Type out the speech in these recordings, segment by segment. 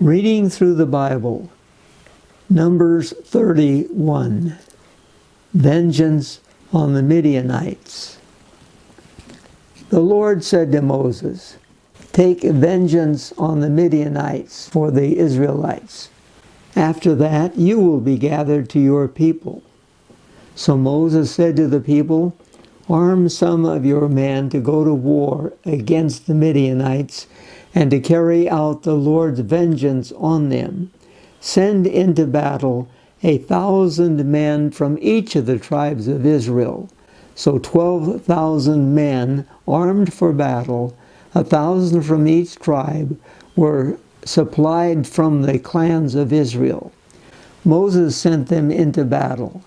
Reading through the Bible, Numbers 31, Vengeance on the Midianites. The Lord said to Moses, "Take vengeance on the Midianites for the Israelites. After that, you will be gathered to your people." So Moses said to the people, "Arm some of your men to go to war against the Midianites and to carry out the Lord's vengeance on them. Send into battle 1,000 men from each of the tribes of Israel." So 12,000 men armed for battle, 1,000 from each tribe, were supplied from the clans of Israel. Moses sent them into battle,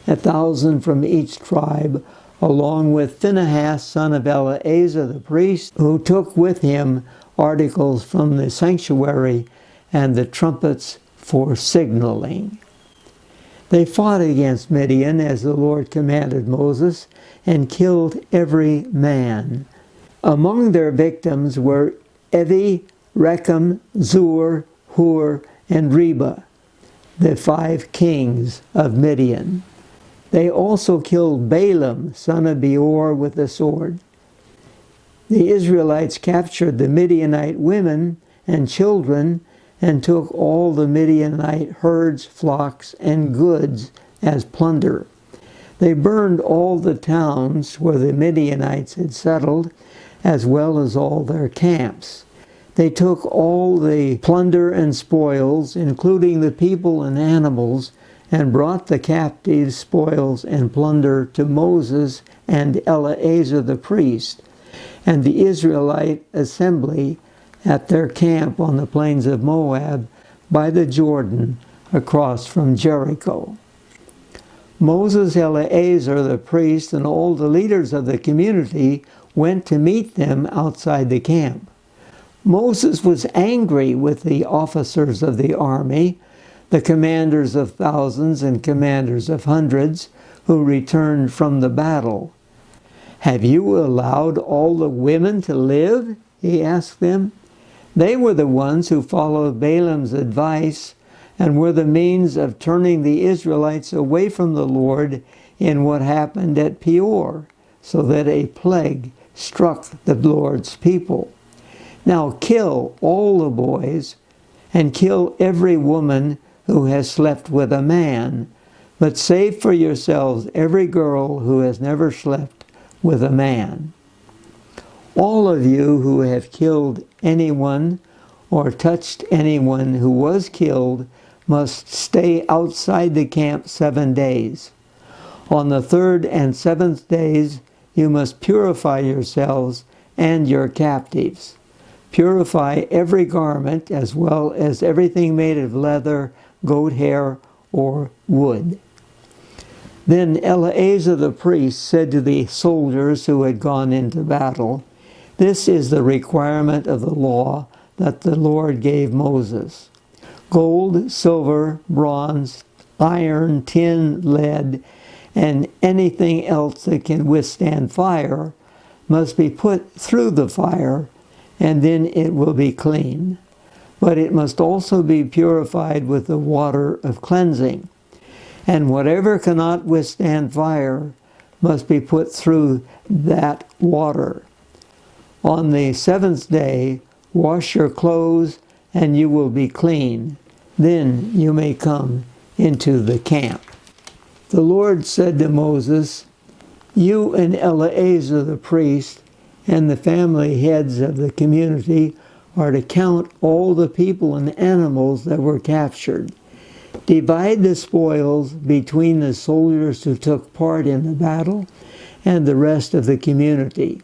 1,000 from each tribe, along with Phinehas, son of Eleazar the priest, who took with him articles from the sanctuary and the trumpets for signaling. They fought against Midian as the Lord commanded Moses and killed every man. Among their victims were Evi, Rechem, Zur, Hur, and Reba, the 5 kings of Midian. They also killed Balaam, son of Beor, with the sword. The Israelites captured the Midianite women and children and took all the Midianite herds, flocks, and goods as plunder. They burned all the towns where the Midianites had settled, as well as all their camps. They took all the plunder and spoils, including the people and animals, and brought the captive spoils and plunder to Moses and Eleazar the priest, and the Israelite assembly at their camp on the plains of Moab by the Jordan across from Jericho. Moses, Eleazar the priest, and all the leaders of the community went to meet them outside the camp. Moses was angry with the officers of the army, the commanders of thousands and commanders of hundreds, who returned from the battle. "Have you allowed all the women to live?" he asked them. They were the ones who followed Balaam's advice and were the means of turning the Israelites away from the Lord in what happened at Peor, so that a plague struck the Lord's people. Now kill all the boys and kill every woman who has slept with a man, but save for yourselves every girl who has never slept with a man. All of you who have killed anyone or touched anyone who was killed must stay outside the camp 7 days. On the 3rd and 7th days you must purify yourselves and your captives. Purify every garment as well as everything made of leather, goat hair, or wood. Then Eleazar the priest said to the soldiers who had gone into battle, "This is the requirement of the law that the Lord gave Moses. Gold, silver, bronze, iron, tin, lead, and anything else that can withstand fire must be put through the fire, and then it will be clean. But it must also be purified with the water of cleansing. And whatever cannot withstand fire must be put through that water. On the 7th day, wash your clothes, and you will be clean. Then you may come into the camp." The Lord said to Moses, "You and Eleazar the priest and the family heads of the community are to count all the people and animals that were captured. Divide the spoils between the soldiers who took part in the battle and the rest of the community.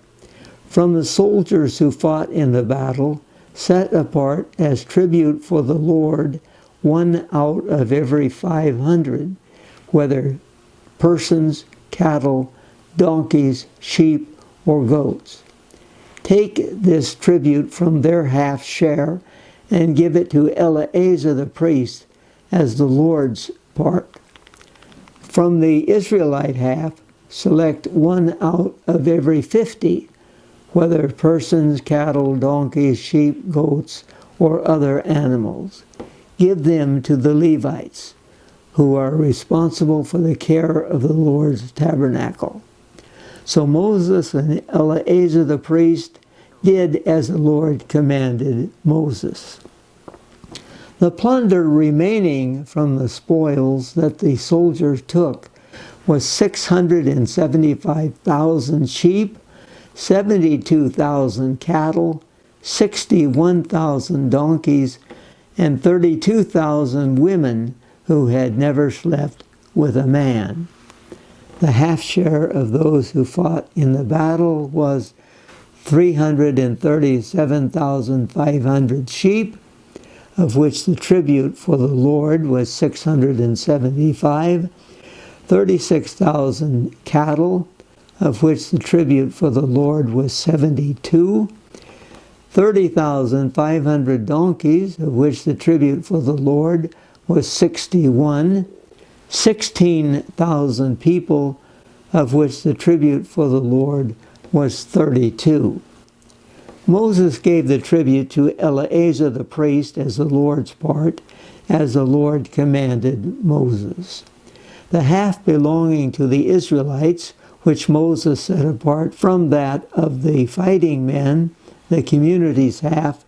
From the soldiers who fought in the battle, set apart as tribute for the Lord 1 out of every 500, whether persons, cattle, donkeys, sheep, or goats. Take this tribute from their half share and give it to Eleazar the priest as the Lord's part. From the Israelite half, select 1 out of every 50, whether persons, cattle, donkeys, sheep, goats, or other animals. Give them to the Levites, who are responsible for the care of the Lord's tabernacle." So Moses and Eleazar the priest did as the Lord commanded Moses. The plunder remaining from the spoils that the soldiers took was 675,000 sheep, 72,000 cattle, 61,000 donkeys, and 32,000 women who had never slept with a man. The half share of those who fought in the battle was 337,500 sheep, of which the tribute for the Lord was 675, 36,000 cattle, of which the tribute for the Lord was 72, 30,500 donkeys, of which the tribute for the Lord was 61, 16,000 people, of which the tribute for the Lord was 32. Moses gave the tribute to Eleazar the priest as the Lord's part, as the Lord commanded Moses. The half belonging to the Israelites, which Moses set apart from that of the fighting men, the community's half,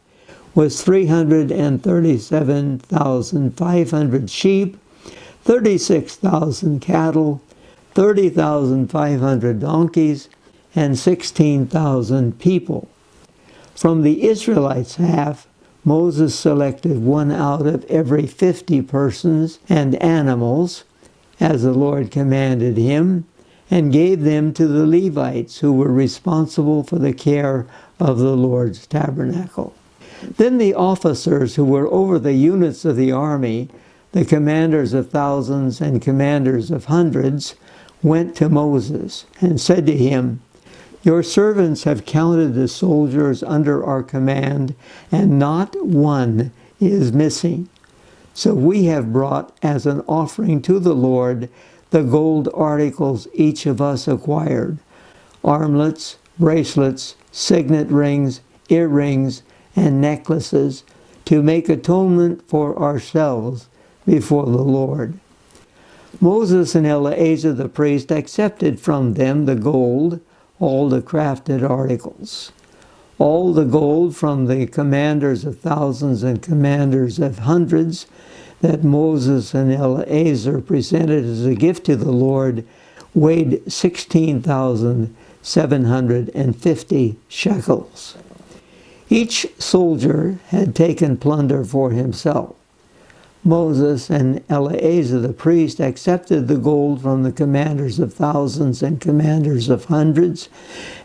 was 337,500 sheep, 36,000 cattle, 30,500 donkeys, and 16,000 people. From the Israelites' half, Moses selected one out of every 50 persons and animals, as the Lord commanded him, and gave them to the Levites, who were responsible for the care of the Lord's tabernacle. Then the officers who were over the units of the army, the commanders of thousands and commanders of hundreds, went to Moses and said to him, "Your servants have counted the soldiers under our command, and not one is missing. So we have brought as an offering to the Lord the gold articles each of us acquired, armlets, bracelets, signet rings, earrings, and necklaces, to make atonement for ourselves before the Lord." Moses and Eleazar the priest accepted from them the gold, all the crafted articles. All the gold from the commanders of thousands and commanders of hundreds that Moses and Eleazar presented as a gift to the Lord weighed 16,750 shekels. Each soldier had taken plunder for himself. Moses and Eleazar the priest accepted the gold from the commanders of thousands and commanders of hundreds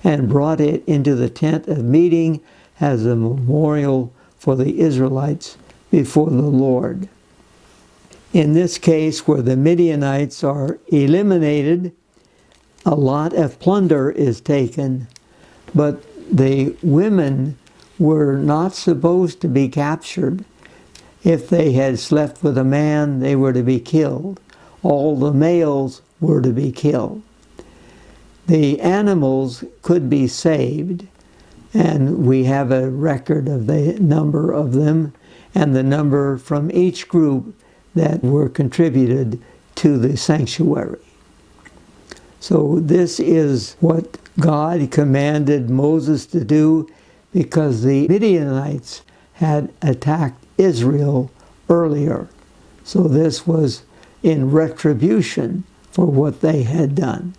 and brought it into the tent of meeting as a memorial for the Israelites before the Lord. In this case, where the Midianites are eliminated, a lot of plunder is taken, but the women were not supposed to be captured. If they had slept with a man, they were to be killed. All the males were to be killed. The animals could be saved, and we have a record of the number of them and the number from each group that were contributed to the sanctuary. So this is what God commanded Moses to do, because the Midianites had attacked Israel earlier. So this was in retribution for what they had done.